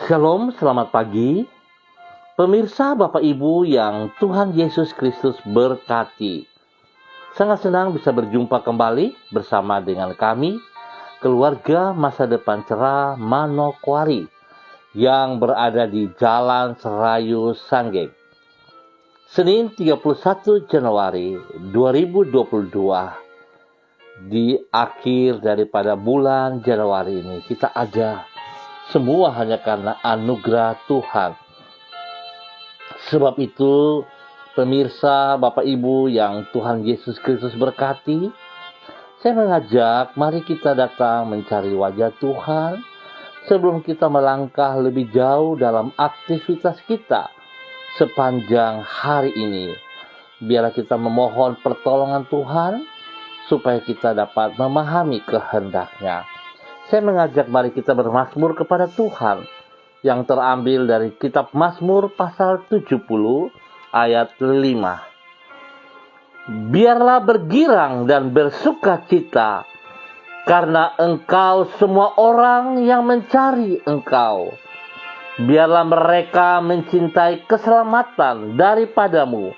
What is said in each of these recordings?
Shalom, selamat pagi. Pemirsa Bapak Ibu yang Tuhan Yesus Kristus berkati. Sangat senang bisa berjumpa kembali bersama dengan kami, keluarga Masa Depan Cerah Manokwari, yang berada di Jalan Serayu Sanggeng. Senin 31 Januari 2022. Di akhir daripada bulan Januari ini, kita ada semua hanya karena anugerah Tuhan. Sebab itu, pemirsa Bapak Ibu yang Tuhan Yesus Kristus berkati, saya mengajak mari kita datang mencari wajah Tuhan sebelum kita melangkah lebih jauh dalam aktivitas kita sepanjang hari ini. Biarlah kita memohon pertolongan Tuhan supaya kita dapat memahami kehendak-Nya. Saya mengajak mari kita bermazmur kepada Tuhan yang terambil dari kitab Mazmur pasal 70 ayat 5. Biarlah bergirang dan bersukacita karena Engkau semua orang yang mencari Engkau. Biarlah mereka mencintai keselamatan daripadamu,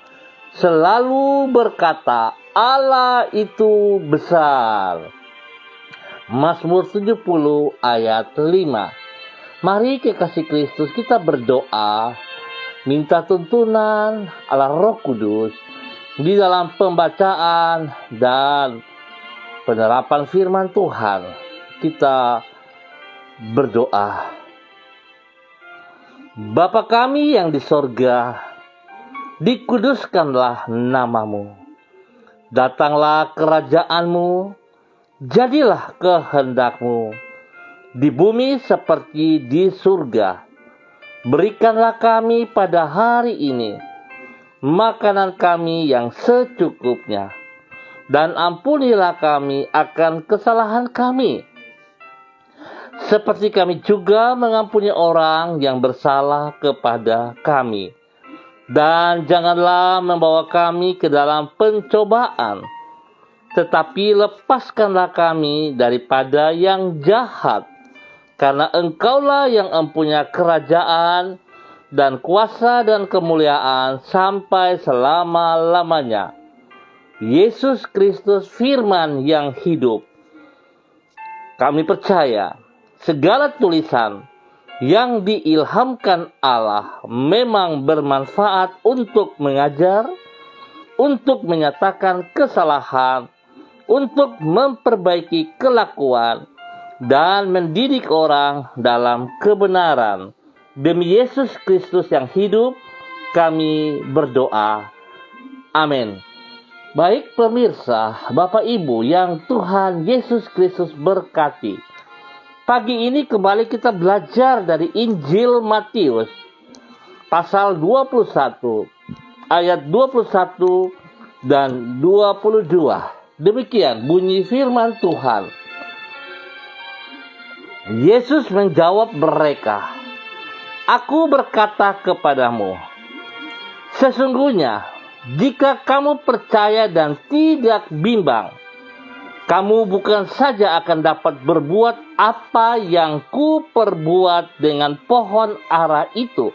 selalu berkata, Allah itu besar. Mazmur 70 ayat 5. Mari kekasih Kristus kita berdoa, minta tuntunan Allah Roh Kudus di dalam pembacaan dan penerapan firman Tuhan. Kita berdoa. Bapa kami yang di sorga, dikuduskanlah namamu. Datanglah kerajaan-Mu, jadilah kehendak-Mu di bumi seperti di surga. Berikanlah kami pada hari ini makanan kami yang secukupnya, dan ampunilah kami akan kesalahan kami, seperti kami juga mengampuni orang yang bersalah kepada kami. Dan janganlah membawa kami ke dalam pencobaan, tetapi lepaskanlah kami daripada yang jahat. Karena Engkaulah yang mempunyai kerajaan dan kuasa dan kemuliaan sampai selama-lamanya. Yesus Kristus firman yang hidup. Kami percaya segala tulisan yang diilhamkan Allah memang bermanfaat untuk mengajar, untuk menyatakan kesalahan, untuk memperbaiki kelakuan, dan mendidik orang dalam kebenaran. Demi Yesus Kristus yang hidup, kami berdoa. Amin. Baik pemirsa, Bapak Ibu yang Tuhan Yesus Kristus berkati. Pagi ini kembali kita belajar dari Injil Matius pasal 21 ayat 21 dan 22. Demikian bunyi firman Tuhan. Yesus menjawab mereka, Aku berkata kepadamu, sesungguhnya jika kamu percaya dan tidak bimbang, kamu bukan saja akan dapat berbuat apa yang ku perbuat dengan pohon ara itu,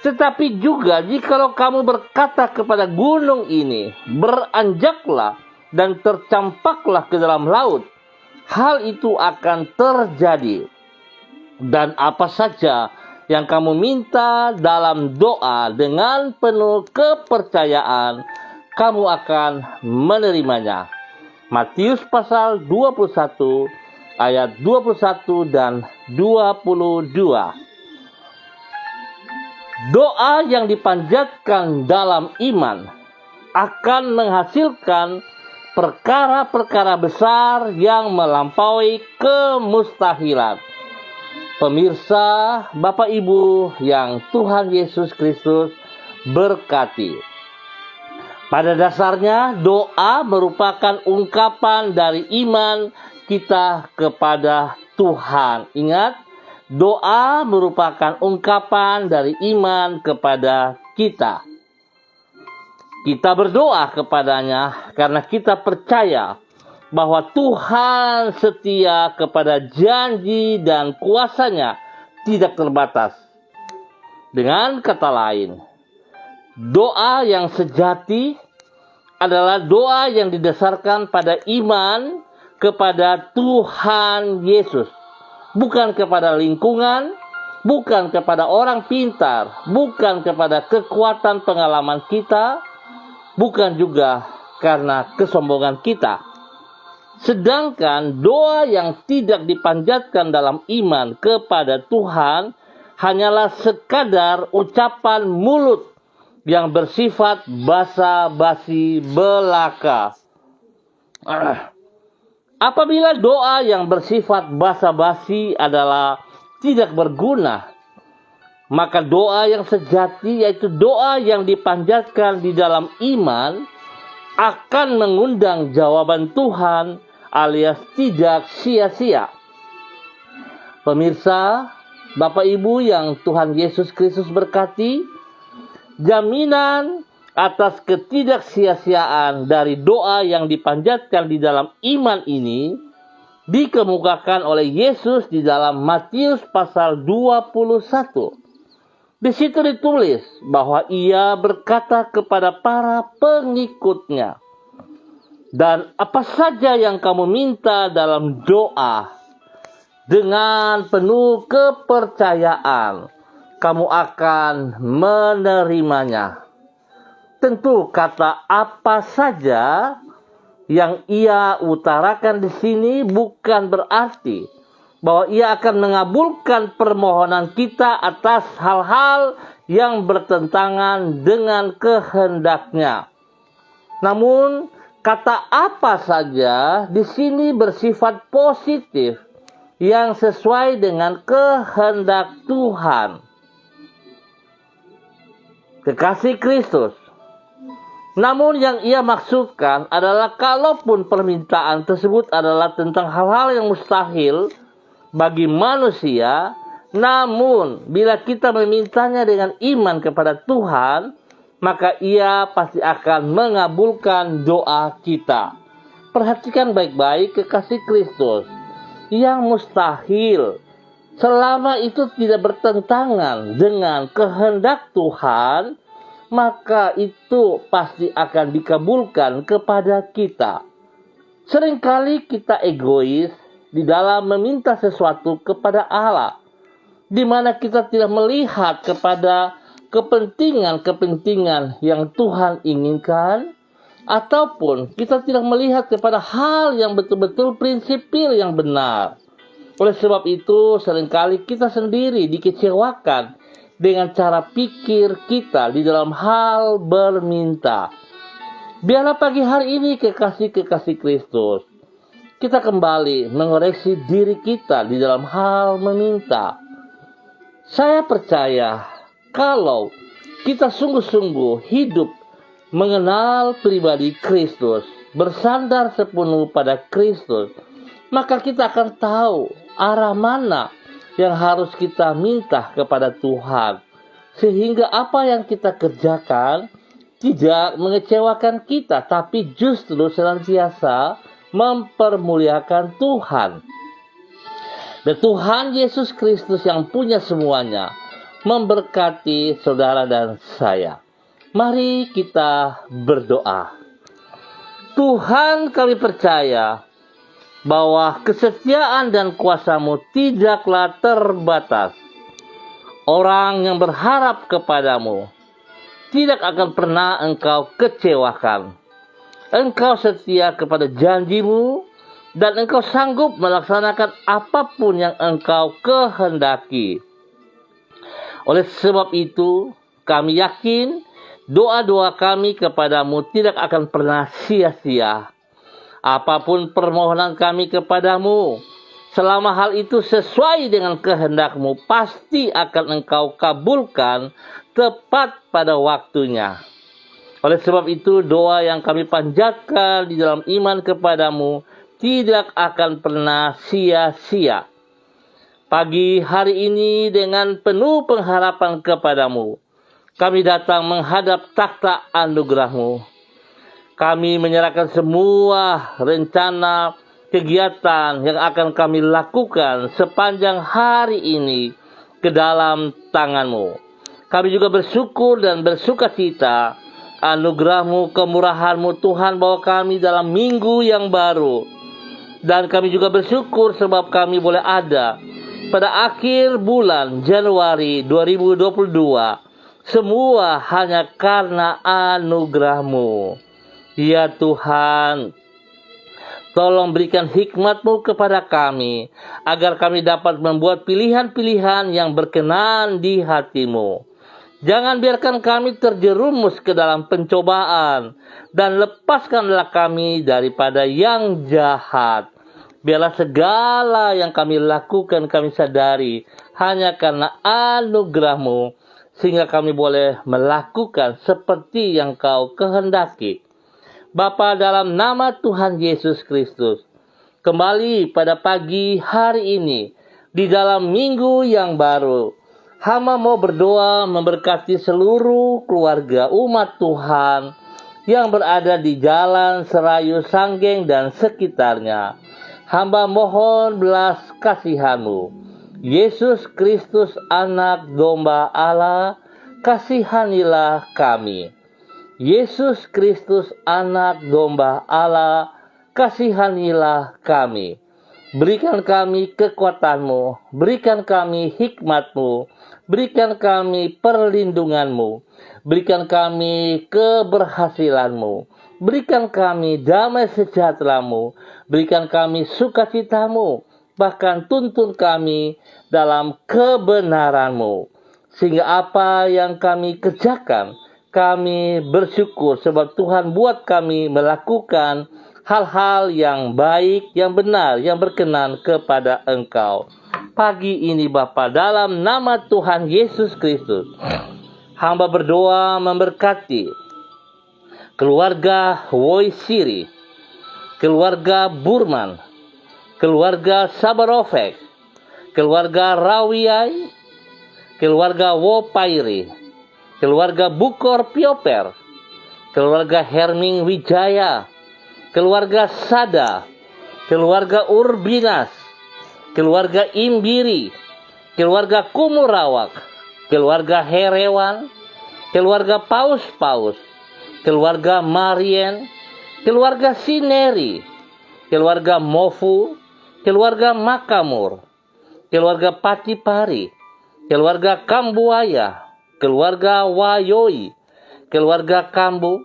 tetapi juga jikalau kamu berkata kepada gunung ini, beranjaklah dan tercampaklah ke dalam laut, hal itu akan terjadi. Dan apa saja yang kamu minta dalam doa dengan penuh kepercayaan, kamu akan menerimanya. Matius pasal 21 ayat 21 dan 22. Doa yang dipanjatkan dalam iman akan menghasilkan perkara-perkara besar yang melampaui kemustahilan. Pemirsa, Bapak Ibu yang Tuhan Yesus Kristus berkati. Pada dasarnya, doa merupakan ungkapan dari iman kita kepada Tuhan. Ingat, doa merupakan ungkapan dari iman kepada kita. Kita berdoa kepadanya karena kita percaya bahwa Tuhan setia kepada janji dan kuasa-Nya tidak terbatas. Dengan kata lain, doa yang sejati adalah doa yang didasarkan pada iman kepada Tuhan Yesus. Bukan kepada lingkungan, bukan kepada orang pintar, bukan kepada kekuatan pengalaman kita, bukan juga karena kesombongan kita. Sedangkan doa yang tidak dipanjatkan dalam iman kepada Tuhan hanyalah sekadar ucapan mulut yang bersifat basa-basi belaka. Apabila doa yang bersifat basa-basi adalah tidak berguna, maka doa yang sejati, yaitu doa yang dipanjatkan di dalam iman, akan mengundang jawaban Tuhan alias tidak sia-sia. Pemirsa, Bapak Ibu yang Tuhan Yesus Kristus berkati, jaminan atas ketidaksia-siaan dari doa yang dipanjatkan di dalam iman ini dikemukakan oleh Yesus di dalam Matius pasal 21. Di situ ditulis bahwa ia berkata kepada para pengikutnya, "Dan apa saja yang kamu minta dalam doa, dengan penuh kepercayaan, kamu akan menerimanya." Tentu kata apa saja yang ia utarakan di sini bukan berarti bahwa ia akan mengabulkan permohonan kita atas hal-hal yang bertentangan dengan kehendaknya. Namun kata apa saja di sini bersifat positif yang sesuai dengan kehendak Tuhan. Kekasih Kristus. Namun yang ia maksudkan adalah kalaupun permintaan tersebut adalah tentang hal-hal yang mustahil bagi manusia, namun bila kita memintanya dengan iman kepada Tuhan, maka ia pasti akan mengabulkan doa kita. Perhatikan baik-baik, kekasih Kristus. Yang mustahil, selama itu tidak bertentangan dengan kehendak Tuhan, maka itu pasti akan dikabulkan kepada kita. Seringkali kita egois di dalam meminta sesuatu kepada Allah, di mana kita tidak melihat kepada kepentingan-kepentingan yang Tuhan inginkan, ataupun kita tidak melihat kepada hal yang betul-betul prinsipil yang benar. Oleh sebab itu, seringkali kita sendiri dikecewakan dengan cara pikir kita di dalam hal berminta. Biarlah pagi hari ini, kekasih-kekasih Kristus, kita kembali mengoreksi diri kita di dalam hal meminta. Saya percaya kalau kita sungguh-sungguh hidup mengenal pribadi Kristus, bersandar sepenuh pada Kristus, maka kita akan tahu arah mana yang harus kita minta kepada Tuhan, sehingga apa yang kita kerjakan tidak mengecewakan kita, tapi justru senantiasa mempermuliakan Tuhan. Dan Tuhan Yesus Kristus yang punya semuanya memberkati saudara dan saya. Mari kita berdoa. Tuhan, kami percaya bahwa kesetiaan dan kuasa-Mu tidaklah terbatas. Orang yang berharap kepadamu tidak akan pernah Engkau kecewakan. Engkau setia kepada janji-Mu dan Engkau sanggup melaksanakan apapun yang Engkau kehendaki. Oleh sebab itu, kami yakin doa-doa kami kepadamu tidak akan pernah sia-sia. Apapun permohonan kami kepadamu, selama hal itu sesuai dengan kehendak-Mu, pasti akan Engkau kabulkan tepat pada waktunya. Oleh sebab itu, doa yang kami panjatkan di dalam iman kepadamu tidak akan pernah sia-sia. Pagi hari ini dengan penuh pengharapan kepadamu, kami datang menghadap takhta anugerah-Mu. Kami menyerahkan semua rencana kegiatan yang akan kami lakukan sepanjang hari ini ke dalam tangan-Mu. Kami juga bersyukur dan bersukacita anugerah-Mu, kemurahan-Mu Tuhan bawa kami dalam minggu yang baru. Dan kami juga bersyukur sebab kami boleh ada pada akhir bulan Januari 2022. Semua hanya karena anugerah-Mu. Ya Tuhan, tolong berikan hikmat-Mu kepada kami, agar kami dapat membuat pilihan-pilihan yang berkenan di hati-Mu. Jangan biarkan kami terjerumus ke dalam pencobaan, dan lepaskanlah kami daripada yang jahat. Biarlah segala yang kami lakukan kami sadari hanya karena anugerah-Mu, sehingga kami boleh melakukan seperti yang Kau kehendaki. Bapa, dalam nama Tuhan Yesus Kristus, kembali pada pagi hari ini, di dalam minggu yang baru, hamba mau berdoa memberkati seluruh keluarga umat Tuhan yang berada di Jalan Serayu Sanggeng dan sekitarnya. Hamba mohon belas kasihan-Mu. Yesus Kristus, Anak Domba Allah, kasihanilah kami. Yesus Kristus, Anak Domba Allah, kasihanilah kami. Berikan kami kekuatan-Mu, berikan kami hikmat-Mu, berikan kami perlindungan-Mu, berikan kami keberhasilan-Mu, berikan kami damai sejahtera-Mu, berikan kami sukacita-Mu, bahkan tuntun kami dalam kebenaran-Mu. Sehingga apa yang kami kerjakan, kami bersyukur sebab Tuhan buat kami melakukan hal-hal yang baik, yang benar, yang berkenan kepada Engkau. Pagi ini Bapa, dalam nama Tuhan Yesus Kristus, hamba berdoa memberkati keluarga Woisiri, keluarga Burman, keluarga Sabarofek, keluarga Rawiai, keluarga Wopairi, keluarga Bukor Pioper, keluarga Herming Wijaya, keluarga Sada, keluarga Urbinas, keluarga Imbiri, keluarga Kumurawak, keluarga Herewan, keluarga Paus-Paus, keluarga Marien, keluarga Sineri, keluarga Mofu, keluarga Makamur, keluarga Patipari, keluarga Kambuaya, keluarga Wayoi, keluarga Kambu,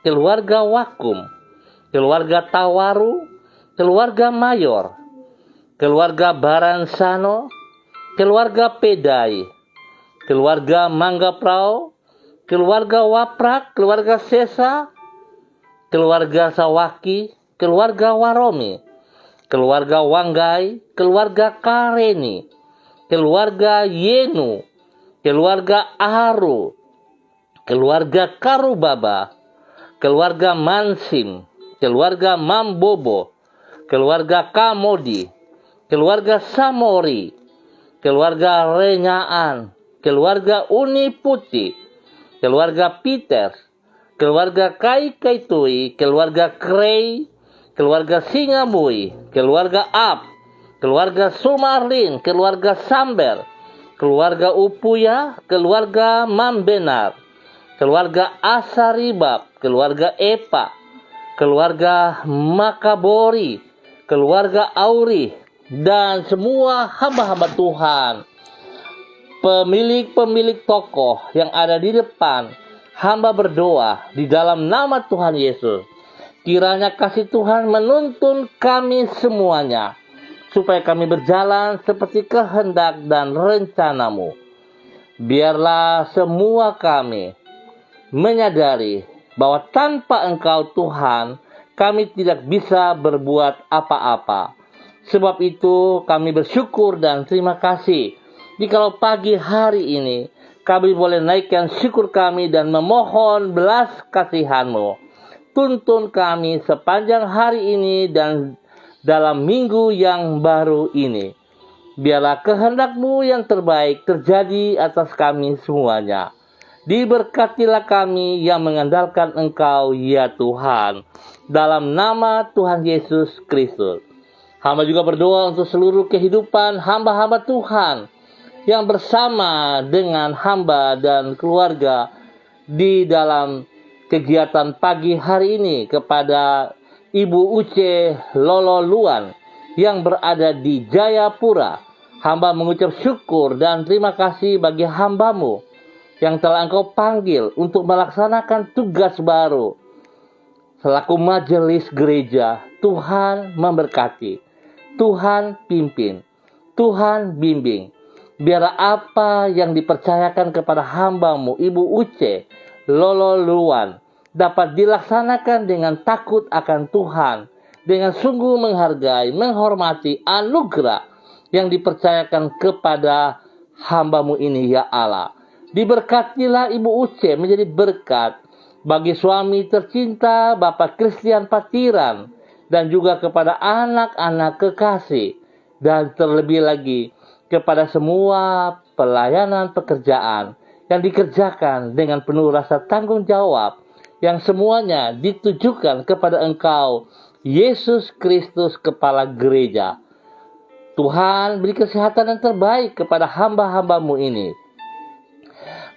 keluarga Wakum, keluarga Tawaru, keluarga Mayor, keluarga Baransano, keluarga Pedai, keluarga Manggaprao, keluarga Waprak, keluarga Sesa, keluarga Sawaki, keluarga Waromi, keluarga Wanggai, keluarga Kareni, keluarga Yenu, keluarga Aru, keluarga Karubaba, keluarga Mansim, keluarga Mambobo, keluarga Kamodi, keluarga Samori, keluarga Renyaan, keluarga Uni Putih, keluarga Peter, keluarga Kai Kaitui, keluarga Krei, keluarga Singabui, keluarga Ab, keluarga Sumarlin, keluarga Samber, keluarga Upuya, keluarga Mambenar, keluarga Asaribab, keluarga Epa, keluarga Makabori, keluarga Auri, dan semua hamba-hamba Tuhan, pemilik-pemilik tokoh yang ada di depan. Hamba berdoa di dalam nama Tuhan Yesus, kiranya kasih Tuhan menuntun kami semuanya, supaya kami berjalan seperti kehendak dan rencana-Mu. Biarlah semua kami menyadari bahwa tanpa Engkau Tuhan, kami tidak bisa berbuat apa-apa. Sebab itu kami bersyukur dan terima kasih jikalau pagi hari ini kami boleh naikkan syukur kami dan memohon belas kasihan-Mu. Tuntun kami sepanjang hari ini dan dalam minggu yang baru ini. Biarlah kehendak-Mu yang terbaik terjadi atas kami semuanya. Diberkatilah kami yang mengandalkan Engkau, ya Tuhan. Dalam nama Tuhan Yesus Kristus. Hamba juga berdoa untuk seluruh kehidupan hamba-hamba Tuhan yang bersama dengan hamba dan keluarga di dalam kegiatan pagi hari ini, kepada Ibu Uce Lolo Luan yang berada di Jayapura. Hamba mengucap syukur dan terima kasih bagi hambamu yang telah Engkau panggil untuk melaksanakan tugas baru selaku majelis gereja. Tuhan memberkati, Tuhan pimpin, Tuhan bimbing. Biarlah apa yang dipercayakan kepada hambamu Ibu Uce Lolo Luan dapat dilaksanakan dengan takut akan Tuhan, dengan sungguh menghargai, menghormati anugerah yang dipercayakan kepada hambamu ini, ya Allah. Diberkatilah Ibu Uce menjadi berkat bagi suami tercinta Bapak Christian Patiran, dan juga kepada anak-anak kekasih, dan terlebih lagi kepada semua pelayanan pekerjaan yang dikerjakan dengan penuh rasa tanggung jawab, yang semuanya ditujukan kepada Engkau, Yesus Kristus, Kepala Gereja. Tuhan, beri kesehatan yang terbaik kepada hamba-hambamu ini,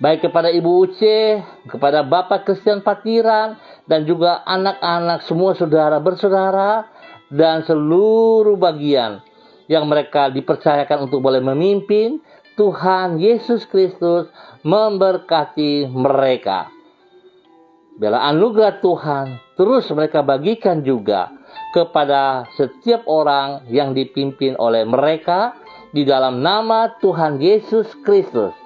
baik kepada Ibu Uce, kepada Bapak Christian Patiran, dan juga anak-anak, semua saudara bersaudara, dan seluruh bagian yang mereka dipercayakan untuk boleh memimpin. Tuhan Yesus Kristus memberkati mereka. Biarlah anugerah Tuhan terus mereka bagikan juga kepada setiap orang yang dipimpin oleh mereka, di dalam nama Tuhan Yesus Kristus.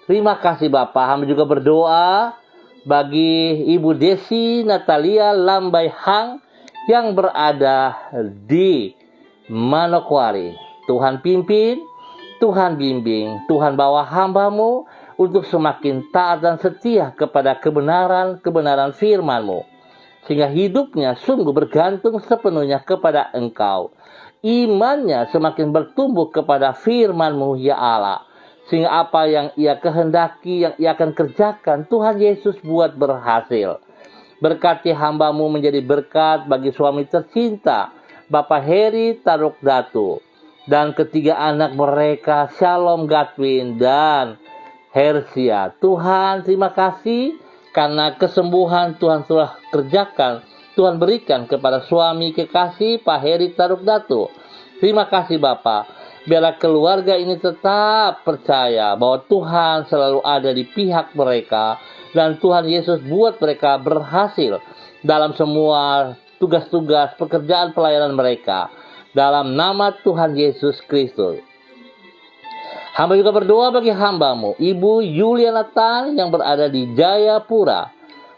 Terima kasih Bapak. Kami juga berdoa bagi Ibu Desi Natalia Lambai Hang yang berada di Manokwari. Tuhan pimpin, Tuhan bimbing, Tuhan bawa hambamu untuk semakin taat dan setia kepada kebenaran firman-Mu, sehingga hidupnya sungguh bergantung sepenuhnya kepada Engkau. Imannya semakin bertumbuh kepada firman-Mu, ya Allah, sehingga apa yang ia kehendaki, yang ia akan kerjakan, Tuhan Yesus buat berhasil. Berkati hambamu menjadi berkat bagi suami tercinta Bapak Heri Taruk Datu, dan ketiga anak mereka, Shalom Gatwin dan Hersia. Tuhan, terima kasih karena kesembuhan Tuhan telah kerjakan, Tuhan berikan kepada suami kekasih Pak Heri Taruk Datu. Terima kasih Bapak. Biarlah keluarga ini tetap percaya bahwa Tuhan selalu ada di pihak mereka, dan Tuhan Yesus buat mereka berhasil dalam semua tugas-tugas pekerjaan pelayanan mereka. Dalam nama Tuhan Yesus Kristus. Hamba juga berdoa bagi hambamu Ibu Yuliana Tan yang berada di Jayapura.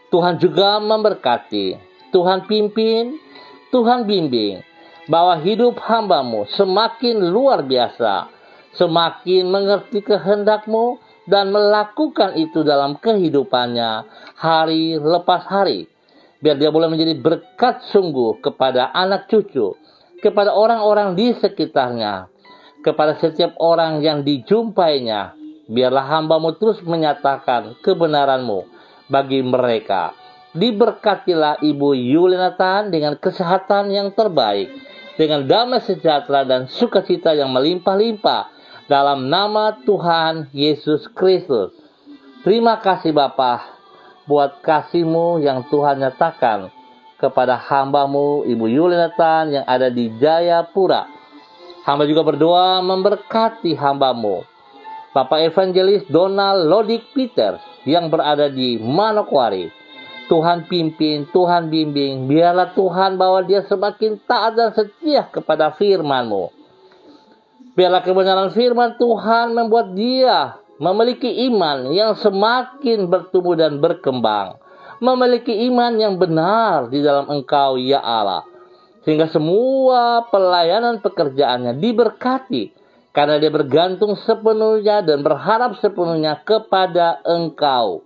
Tuhan juga memberkati, Tuhan pimpin, Tuhan bimbing, bahwa hidup hambamu semakin luar biasa, semakin mengerti kehendak-Mu, dan melakukan itu dalam kehidupannya hari lepas hari. Biar dia boleh menjadi berkat sungguh kepada anak cucu, kepada orang-orang di sekitarnya, kepada setiap orang yang dijumpainya. Biarlah hambamu terus menyatakan kebenaran-Mu bagi mereka. Diberkatilah Ibu Yuliana Tan dengan kesehatan yang terbaik, dengan damai sejahtera dan sukacita yang melimpah-limpah, dalam nama Tuhan Yesus Kristus. Terima kasih Bapa buat kasih-Mu yang Tuhan nyatakan kepada hambamu Ibu Yuliana Tan yang ada di Jayapura. Hamba juga berdoa memberkati hambamu Bapak Evangelis Donald Lodik Peter yang berada di Manokwari. Tuhan pimpin, Tuhan bimbing, biarlah Tuhan bawa dia semakin taat dan setia kepada firman-Mu. Biarlah kebenaran firman Tuhan membuat dia memiliki iman yang semakin bertumbuh dan berkembang, memiliki iman yang benar di dalam Engkau, ya Allah, sehingga semua pelayanan pekerjaannya diberkati, karena dia bergantung sepenuhnya dan berharap sepenuhnya kepada Engkau.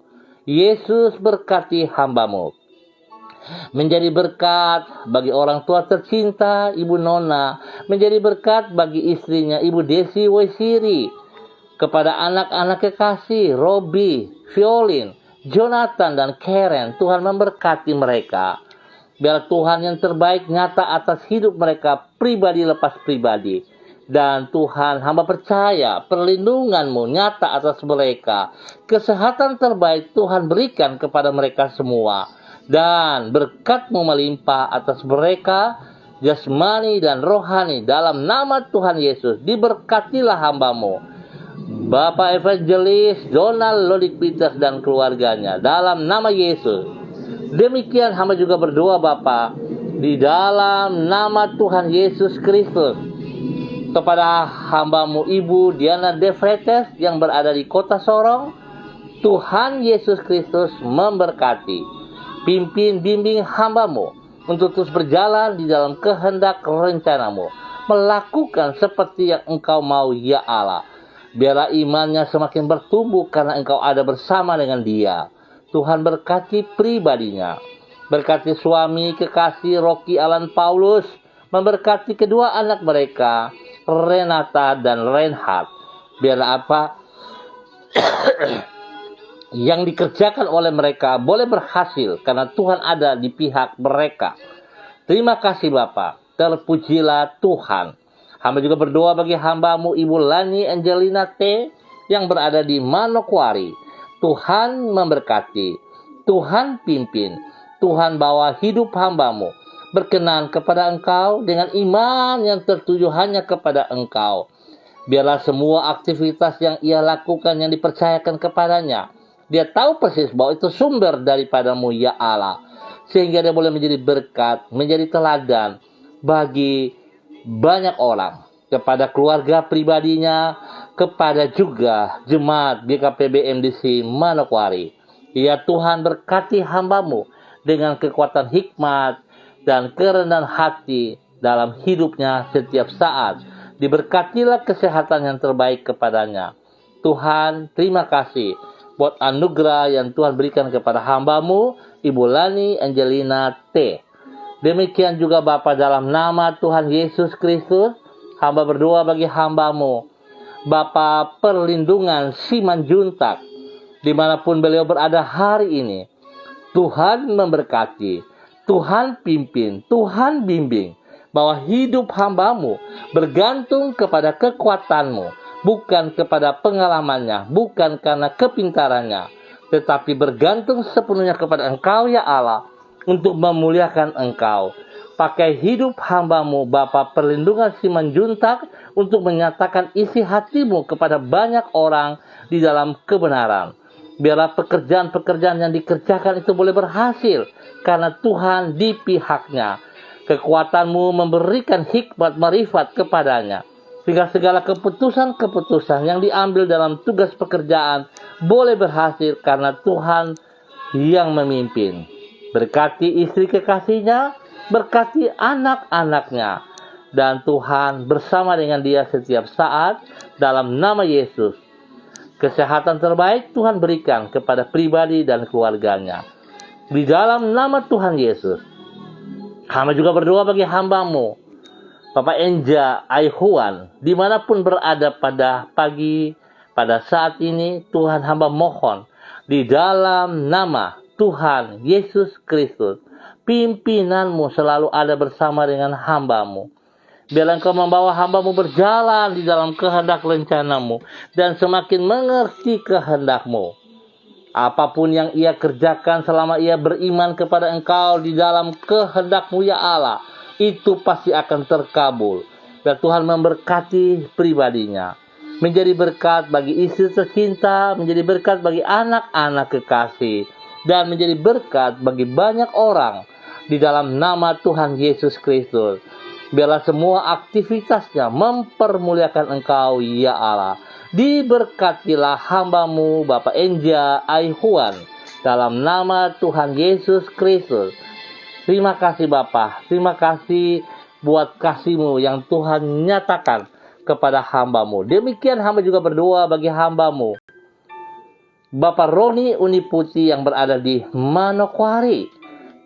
Yesus, berkati hambamu menjadi berkat bagi orang tua tercinta Ibu Nona, menjadi berkat bagi istrinya Ibu Desi Waisiri, kepada anak-anak kekasih Robi, Violin, Jonathan, dan Karen. Tuhan memberkati mereka. Biar Tuhan yang terbaik nyata atas hidup mereka pribadi lepas pribadi. Dan Tuhan, hamba percaya perlindungan-Mu nyata atas mereka. Kesehatan terbaik Tuhan berikan kepada mereka semua. Dan berkat-Mu melimpah atas mereka, jasmani dan rohani. Dalam nama Tuhan Yesus, diberkatilah hamba-Mu, Bapak Evangelis Donald Lodik Peters dan keluarganya, dalam nama Yesus. Demikian hamba juga berdoa Bapa, di dalam nama Tuhan Yesus Kristus, kepada hamba-Mu Ibu Diana De Freitas yang berada di kota Sorong. Tuhan Yesus Kristus memberkati, pimpin bimbing hamba-Mu untuk terus berjalan di dalam kehendak rencana-Mu, melakukan seperti yang Engkau mau ya Allah. Biarlah imannya semakin bertumbuh karena Engkau ada bersama dengan dia. Tuhan berkati pribadinya. Berkati suami kekasih Rocky Alan Paulus. Memberkati kedua anak mereka, Renata dan Reinhard. Biarlah apa yang dikerjakan oleh mereka boleh berhasil karena Tuhan ada di pihak mereka. Terima kasih Bapa. Terpujilah Tuhan. Hamba juga berdoa bagi hamba-Mu Ibu Lani Angelina T. yang berada di Manokwari. Tuhan memberkati, Tuhan pimpin, Tuhan bawa hidup hamba-Mu berkenan kepada Engkau dengan iman yang tertuju hanya kepada Engkau. Biarlah semua aktivitas yang ia lakukan yang dipercayakan kepadanya, dia tahu persis bahwa itu sumber daripada-Mu ya Allah. Sehingga dia boleh menjadi berkat, menjadi teladan bagi banyak orang, kepada keluarga pribadinya, kepada juga jemaat GKPB MDC Manokwari. Ya Tuhan, berkati hamba-Mu dengan kekuatan hikmat dan kerendahan hati dalam hidupnya setiap saat. Diberkatilah kesehatan yang terbaik kepadanya. Tuhan, terima kasih buat anugerah yang Tuhan berikan kepada hamba-Mu Ibu Lani Angelina T. Demikian juga Bapa, dalam nama Tuhan Yesus Kristus, hamba berdoa bagi hamba-Mu, Bapa, perlindungan Simanjuntak, dimanapun beliau berada hari ini. Tuhan memberkati, Tuhan pimpin, Tuhan bimbing, bahwa hidup hamba-Mu bergantung kepada kekuatan-Mu, bukan kepada pengalamannya, bukan karena kepintarannya, tetapi bergantung sepenuhnya kepada Engkau ya Allah, untuk memuliakan Engkau. Pakai hidup hamba-Mu Bapa perlindungan Simanjuntak untuk menyatakan isi hati-Mu kepada banyak orang di dalam kebenaran. Biarlah pekerjaan-pekerjaan yang dikerjakan itu boleh berhasil karena Tuhan di pihaknya. Kekuatan-Mu memberikan hikmat marifat kepadanya, sehingga segala keputusan-keputusan yang diambil dalam tugas pekerjaan boleh berhasil karena Tuhan yang memimpin. Berkati istri kekasihnya, berkati anak-anaknya, dan Tuhan bersama dengan dia setiap saat dalam nama Yesus. Kesehatan terbaik Tuhan berikan kepada pribadi dan keluarganya. Di dalam nama Tuhan Yesus, hamba juga berdoa bagi hamba-Mu Bapak Enja Aihuan, dimanapun berada pada pagi, pada saat ini, Tuhan hamba mohon, di dalam nama Tuhan Yesus Kristus, pimpinan-Mu selalu ada bersama dengan hamba-Mu. Biarlah Engkau membawa hamba-Mu berjalan di dalam kehendak rencana-Mu, dan semakin mengerti kehendak-Mu. Apapun yang ia kerjakan selama ia beriman kepada Engkau di dalam kehendak-Mu ya Allah, itu pasti akan terkabul. Dan Tuhan memberkati pribadinya, menjadi berkat bagi istri tercinta, menjadi berkat bagi anak-anak kekasih, dan menjadi berkat bagi banyak orang di dalam nama Tuhan Yesus Kristus. Biarlah semua aktivitasnya mempermuliakan Engkau ya Allah. Diberkatilah hamba-Mu Bapak Enja Aihuan dalam nama Tuhan Yesus Kristus. Terima kasih Bapa, terima kasih buat kasih-Mu yang Tuhan nyatakan kepada hamba-Mu. Demikian hamba juga berdoa bagi hamba-Mu Bapak Roni Uniputi yang berada di Manokwari.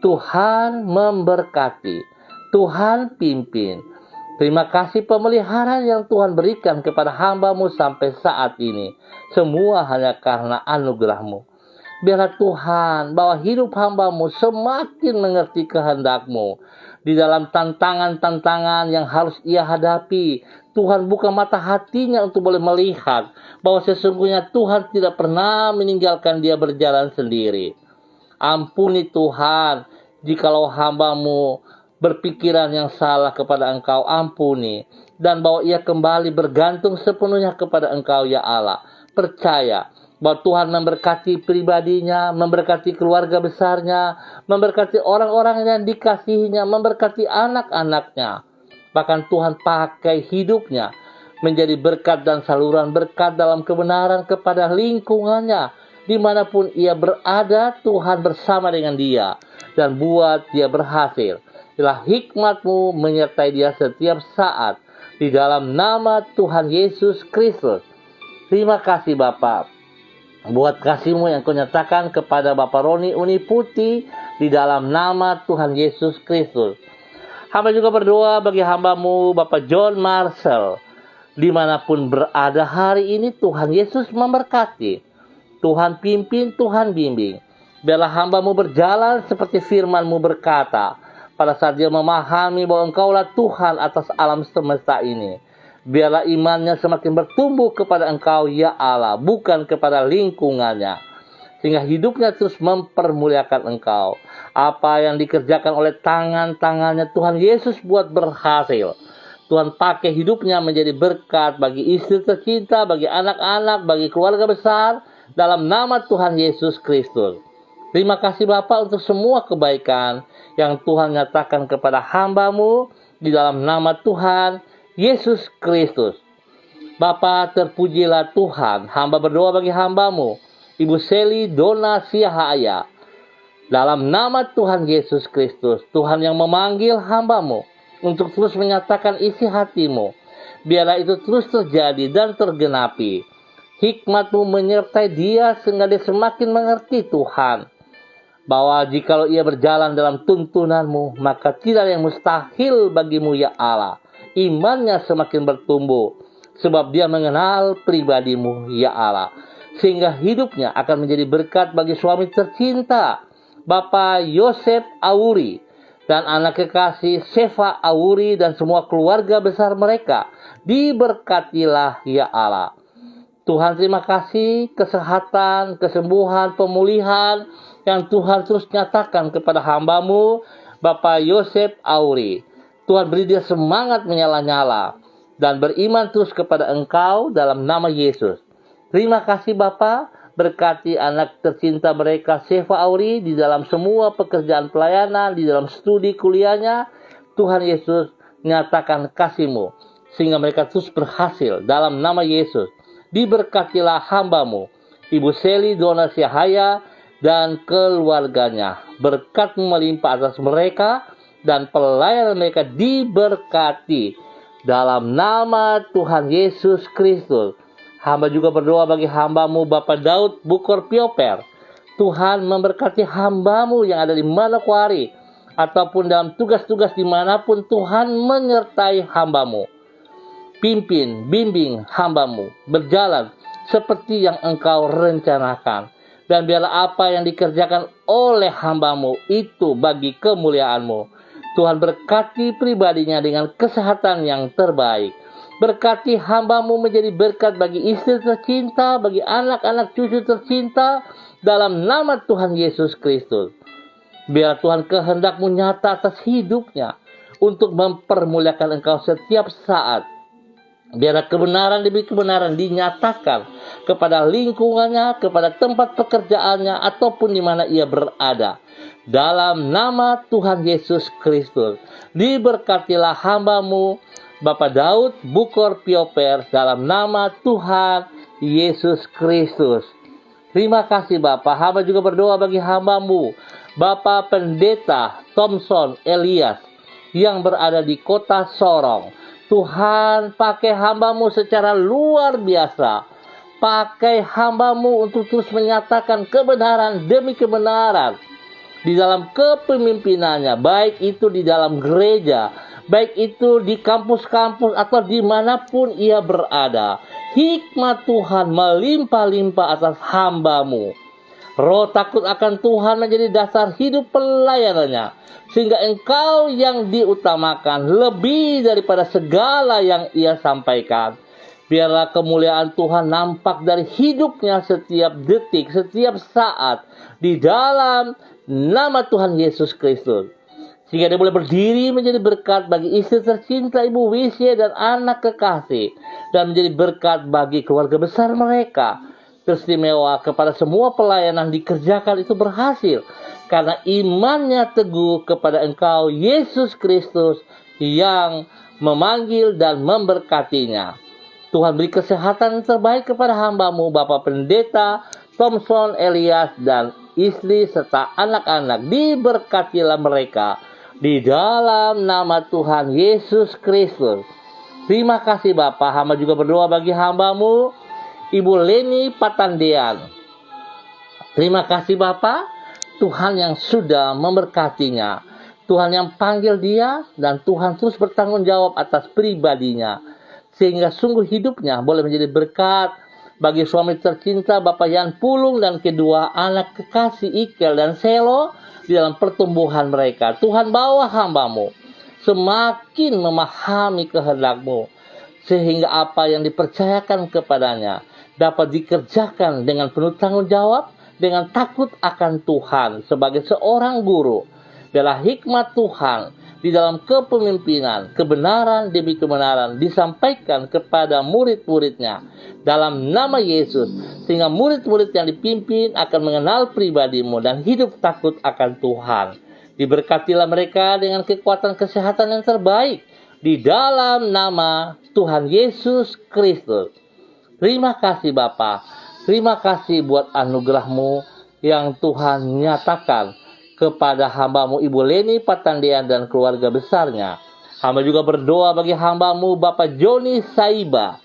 Tuhan memberkati, Tuhan pimpin. Terima kasih pemeliharaan yang Tuhan berikan kepada hamba-Mu sampai saat ini. Semua hanya karena anugerah-Mu. Biarlah Tuhan bahwa hidup hamba-Mu semakin mengerti kehendak-Mu. Di dalam tantangan-tantangan yang harus ia hadapi, Tuhan buka mata hatinya untuk boleh melihat bahwa sesungguhnya Tuhan tidak pernah meninggalkan dia berjalan sendiri. Ampuni Tuhan, jikalau hamba-Mu berpikiran yang salah kepada Engkau, ampuni. Dan bahwa ia kembali bergantung sepenuhnya kepada Engkau, ya Allah. Percaya bahwa Tuhan memberkati pribadinya, memberkati keluarga besarnya, memberkati orang-orang yang dikasihinya, memberkati anak-anaknya. Bahkan Tuhan pakai hidupnya menjadi berkat dan saluran berkat dalam kebenaran kepada lingkungannya. Dimanapun ia berada, Tuhan bersama dengan dia dan buat dia berhasil. Bila hikmat-Mu menyertai dia setiap saat di dalam nama Tuhan Yesus Kristus. Terima kasih Bapa buat kasih-Mu yang Kau nyatakan kepada Bapak Roni Uniputi di dalam nama Tuhan Yesus Kristus. Hamba juga berdoa bagi hamba-Mu Bapak John Marcel. Dimanapun berada hari ini, Tuhan Yesus memberkati. Tuhan pimpin, Tuhan bimbing. Biarlah hamba-Mu berjalan seperti firman-Mu berkata. Pada saat dia memahami bahwa Engkaulah Tuhan atas alam semesta ini. Biarlah imannya semakin bertumbuh kepada Engkau, ya Allah, bukan kepada lingkungannya. Sehingga hidupnya terus mempermuliakan Engkau. Apa yang dikerjakan oleh tangan-tangannya Tuhan Yesus buat berhasil. Tuhan pakai hidupnya menjadi berkat bagi istri tercinta, bagi anak-anak, bagi keluarga besar. Dalam nama Tuhan Yesus Kristus. Terima kasih Bapa untuk semua kebaikan yang Tuhan nyatakan kepada hamba-Mu di dalam nama Tuhan Yesus Kristus. Bapa, terpujilah Tuhan. Hamba berdoa bagi hamba-Mu Ibu Seli Dona Siahaya. Dalam nama Tuhan Yesus Kristus, Tuhan yang memanggil hamba-Mu untuk terus menyatakan isi hati-Mu. Biarlah itu terus terjadi dan tergenapi. Hikmat-Mu menyertai dia sehingga dia semakin mengerti Tuhan. Bahwa jikalau ia berjalan dalam tuntunan-Mu, maka tidak ada yang mustahil bagi-Mu, ya Allah. Imannya semakin bertumbuh sebab dia mengenal pribadi-Mu, ya Allah. Sehingga hidupnya akan menjadi berkat bagi suami tercinta Bapak Yosef Auri dan anak kekasih Seva Auri dan semua keluarga besar mereka. Diberkatilah, ya Allah. Tuhan, terima kasih kesehatan, kesembuhan, pemulihan yang Tuhan terus nyatakan kepada hamba-Mu Bapak Yosef Auri. Tuhan, beri dia semangat menyala-nyala dan beriman terus kepada Engkau dalam nama Yesus. Terima kasih Bapa, berkati anak tercinta mereka Seva Auri di dalam semua pekerjaan pelayanan, di dalam studi kuliahnya. Tuhan Yesus, nyatakan kasih-Mu sehingga mereka terus berhasil dalam nama Yesus. Diberkatilah hamba-Mu Ibu Seli Dona Siahaya dan keluarganya. Berkat-Mu melimpah atas mereka dan pelayanan mereka diberkati dalam nama Tuhan Yesus Kristus. Hamba juga berdoa bagi hamba-Mu Bapak Daud Bukor Pioper. Tuhan memberkati hamba-Mu yang ada di Manokwari ataupun dalam tugas-tugas dimanapun. Tuhan menyertai hamba-Mu. Pimpin, bimbing hamba-Mu berjalan seperti yang Engkau rencanakan. Dan biarlah apa yang dikerjakan oleh hamba-Mu itu bagi kemuliaan-Mu. Tuhan berkati pribadinya dengan kesehatan yang terbaik. Berkati hamba-Mu menjadi berkat bagi istri tercinta, bagi anak-anak cucu tercinta dalam nama Tuhan Yesus Kristus. Biar Tuhan kehendak-Mu nyata atas hidupnya untuk mempermuliakan Engkau setiap saat. Biar kebenaran demi kebenaran dinyatakan kepada lingkungannya, kepada tempat pekerjaannya, ataupun di mana ia berada. Dalam nama Tuhan Yesus Kristus, diberkatilah hamba-Mu Bapak Daud Bukor Pioper dalam nama Tuhan Yesus Kristus. Terima kasih Bapak. Hamba juga berdoa bagi hamba-Mu Bapak Pendeta Thompson Elias yang berada di kota Sorong. Tuhan, pakai hamba-Mu secara luar biasa. Pakai hamba-Mu untuk terus menyatakan kebenaran demi kebenaran di dalam kepemimpinannya, baik itu di dalam gereja, baik itu di kampus-kampus atau dimanapun ia berada. Hikmat Tuhan melimpah-limpah atas hamba-Mu. Roh takut akan Tuhan menjadi dasar hidup pelayanannya, sehingga engkau yang diutamakan lebih daripada segala yang ia sampaikan. Biarlah kemuliaan Tuhan nampak dari hidupnya setiap detik, setiap saat, di dalam nama Tuhan Yesus Kristus. Sehingga dia boleh berdiri menjadi berkat bagi istri tercinta Ibu Wisya dan anak kekasih, dan menjadi berkat bagi keluarga besar mereka. Teristimewa kepada semua pelayanan dikerjakan itu berhasil karena imannya teguh kepada Engkau Yesus Kristus yang memanggil dan memberkatinya. Tuhan beri kesehatan yang terbaik kepada hamba-Mu Bapak Pendeta Thompson Elias dan istri serta anak-anak. Diberkatilah mereka di dalam nama Tuhan Yesus Kristus. Terima kasih Bapak. Hamba juga berdoa bagi hamba-Mu Ibu Leni Patandian. Terima kasih Bapak, Tuhan yang sudah memberkatinya, Tuhan yang panggil dia, dan Tuhan terus bertanggung jawab atas pribadinya, sehingga sungguh hidupnya boleh menjadi berkat bagi suami tercinta Bapak Yan Pulung dan kedua anak kekasih Ikel dan Selo di dalam pertumbuhan mereka. Tuhan bawa hamba-Mu semakin memahami kehendak-Mu, sehingga apa yang dipercayakan kepadanya dapat dikerjakan dengan penuh tanggung jawab, dengan takut akan Tuhan sebagai seorang guru. Biarlah hikmat Tuhan di dalam kepemimpinan, kebenaran demi kebenaran disampaikan kepada murid-muridnya dalam nama Yesus, sehingga murid-murid yang dipimpin akan mengenal pribadi-Mu dan hidup takut akan Tuhan. Diberkatilah mereka dengan kekuatan kesehatan yang terbaik di dalam nama Tuhan Yesus Kristus. Terima kasih Bapa, terima kasih buat anugerah-Mu yang Tuhan nyatakan kepada hamba-Mu Ibu Leni Patandian dan keluarga besarnya. Hamba juga berdoa bagi hamba-Mu Bapak Joni Saiba,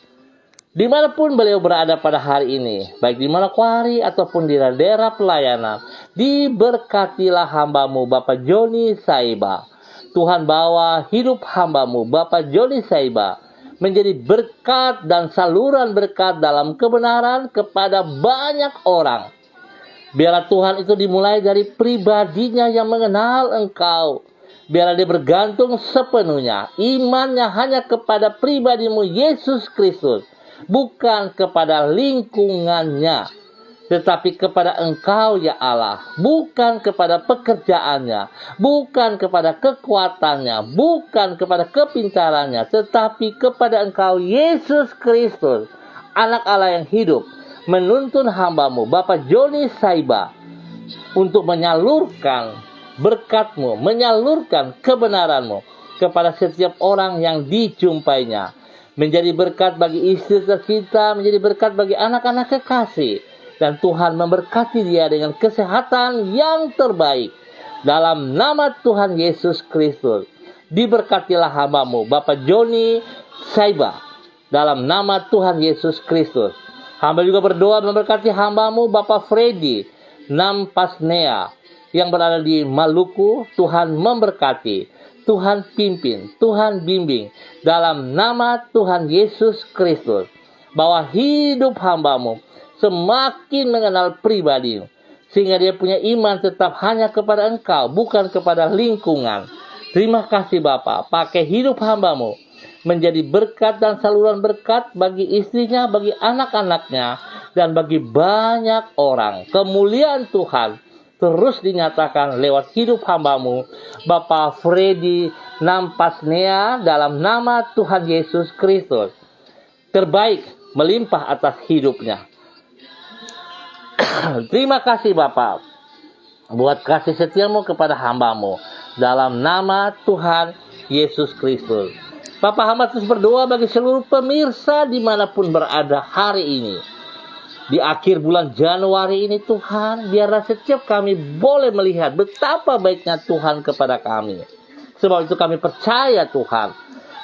dimanapun beliau berada pada hari ini, baik di Manokwari ataupun di daerah pelayanan. Diberkatilah hamba-Mu Bapak Joni Saiba. Tuhan bawa hidup hamba-Mu Bapak Joni Saiba menjadi berkat dan saluran berkat dalam kebenaran kepada banyak orang. Biarlah Tuhan itu dimulai dari pribadinya yang mengenal Engkau. Biarlah dia bergantung sepenuhnya imannya hanya kepada pribadi-Mu Yesus Kristus, bukan kepada lingkungannya, tetapi kepada Engkau ya Allah, bukan kepada pekerjaannya, bukan kepada kekuatannya, bukan kepada kepintarannya, tetapi kepada Engkau Yesus Kristus, Anak Allah yang hidup, menuntun hamba-Mu Bapak Joni Saiba untuk menyalurkan berkat-Mu, menyalurkan kebenaran-Mu kepada setiap orang yang dijumpainya, menjadi berkat bagi istri tercinta, menjadi berkat bagi anak-anak kekasih. Dan Tuhan memberkati dia dengan kesehatan yang terbaik. Dalam nama Tuhan Yesus Kristus. Diberkatilah hamba-Mu Bapak Joni Saiba. Dalam nama Tuhan Yesus Kristus. Hamba juga berdoa memberkati hamba-Mu Bapak Freddy Nampasnea yang berada di Maluku. Tuhan memberkati, Tuhan pimpin, Tuhan bimbing. Dalam nama Tuhan Yesus Kristus. Bahwa hidup hamba-Mu semakin mengenal pribadi, sehingga dia punya iman tetap hanya kepada Engkau, bukan kepada lingkungan. Terima kasih Bapa, pakai hidup hamba-Mu menjadi berkat dan saluran berkat bagi istrinya, bagi anak-anaknya, dan bagi banyak orang. Kemuliaan Tuhan terus dinyatakan lewat hidup hamba-Mu Bapak Freddy Nampasnea dalam nama Tuhan Yesus Kristus. Terbaik melimpah atas hidupnya. Terima kasih Bapak buat kasih setia-Mu kepada hamba-Mu dalam nama Tuhan Yesus Kristus. Bapak hamba terus berdoa bagi seluruh pemirsa dimanapun berada hari ini. Di akhir bulan Januari ini Tuhan, biarlah setiap kami boleh melihat betapa baiknya Tuhan kepada kami. Sebab itu kami percaya Tuhan,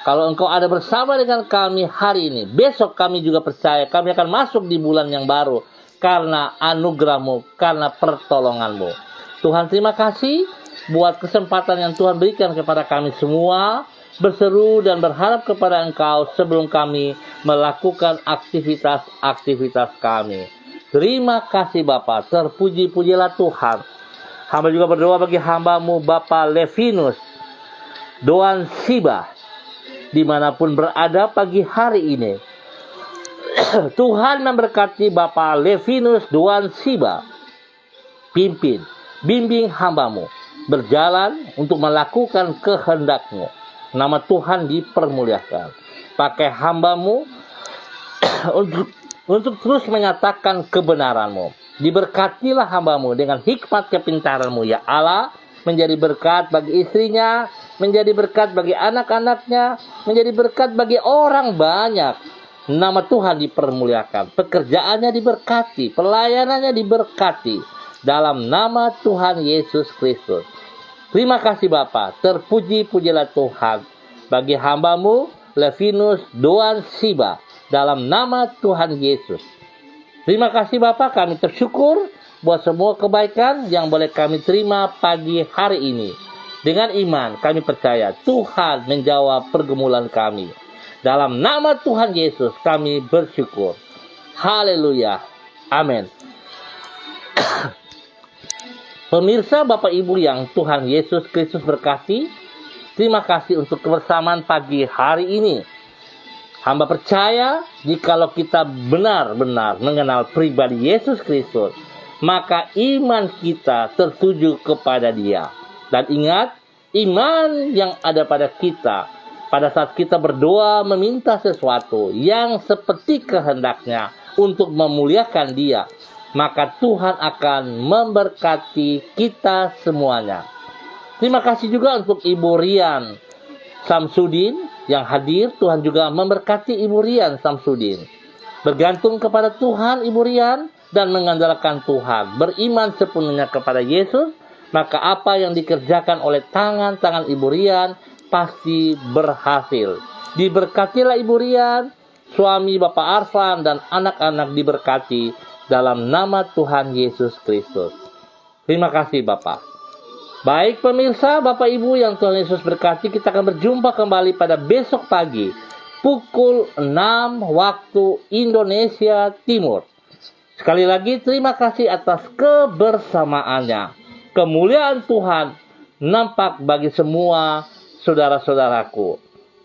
kalau Engkau ada bersama dengan kami hari ini, besok kami juga percaya kami akan masuk di bulan yang baru. Karena anugerah-Mu, karena pertolongan-Mu. Tuhan terima kasih buat kesempatan yang Tuhan berikan kepada kami semua. Berseru dan berharap kepada Engkau sebelum kami melakukan aktivitas-aktivitas kami. Terima kasih Bapa, terpuji-pujilah Tuhan. Hamba juga berdoa bagi hamba-Mu Bapak Levinus Doan Siba, dimanapun berada pagi hari ini. Tuhan memberkati Bapak Levinus Doan Siba. Pimpin, bimbing hamba-Mu berjalan untuk melakukan kehendak-Mu. Nama Tuhan dipermuliakan. Pakai hamba-Mu untuk terus menyatakan kebenaran-Mu. Diberkatilah hamba-Mu dengan hikmat kepintaran-Mu, ya Allah, menjadi berkat bagi istrinya, menjadi berkat bagi anak-anaknya, menjadi berkat bagi orang banyak. Nama Tuhan dipermuliakan, pekerjaannya diberkati, pelayanannya diberkati, dalam nama Tuhan Yesus Kristus. Terima kasih Bapa, terpuji-pujilah Tuhan bagi hamba-Mu Levinus Doan Siba, dalam nama Tuhan Yesus. Terima kasih Bapa, kami bersyukur buat semua kebaikan yang boleh kami terima pagi hari ini. Dengan iman kami percaya Tuhan menjawab pergumulan kami. Dalam nama Tuhan Yesus kami bersyukur. Haleluya. Amin. Pemirsa Bapak Ibu yang Tuhan Yesus Kristus berkati, terima kasih untuk kebersamaan pagi hari ini. Hamba percaya jikalau kita benar-benar mengenal pribadi Yesus Kristus, maka iman kita tertuju kepada Dia. Dan ingat, iman yang ada pada kita, pada saat kita berdoa meminta sesuatu yang seperti kehendaknya untuk memuliakan Dia, maka Tuhan akan memberkati kita semuanya. Terima kasih juga untuk Ibu Rian Samsudin yang hadir. Tuhan juga memberkati Ibu Rian Samsudin. Bergantung kepada Tuhan Ibu Rian dan mengandalkan Tuhan, beriman sepenuhnya kepada Yesus, maka apa yang dikerjakan oleh tangan-tangan Ibu Rian pasti berhasil. Diberkatilah Ibu Rian, suami Bapak Arfan dan anak-anak diberkati dalam nama Tuhan Yesus Kristus. Terima kasih Bapak. Baik pemirsa, Bapak Ibu yang Tuhan Yesus berkati, kita akan berjumpa kembali pada besok pagi pukul 6 waktu Indonesia Timur. Sekali lagi terima kasih atas kebersamaannya. Kemuliaan Tuhan nampak bagi semua saudara-saudaraku.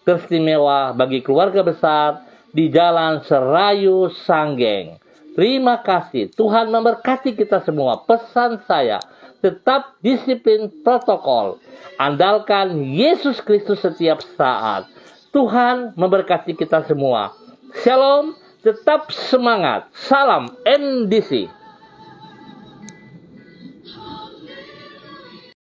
Teristimewa bagi keluarga besar di Jalan Serayu Sanggeng. Terima kasih. Tuhan memberkati kita semua. Pesan saya, tetap disiplin protokol. Andalkan Yesus Kristus setiap saat. Tuhan memberkati kita semua. Shalom, tetap semangat. Salam NDC.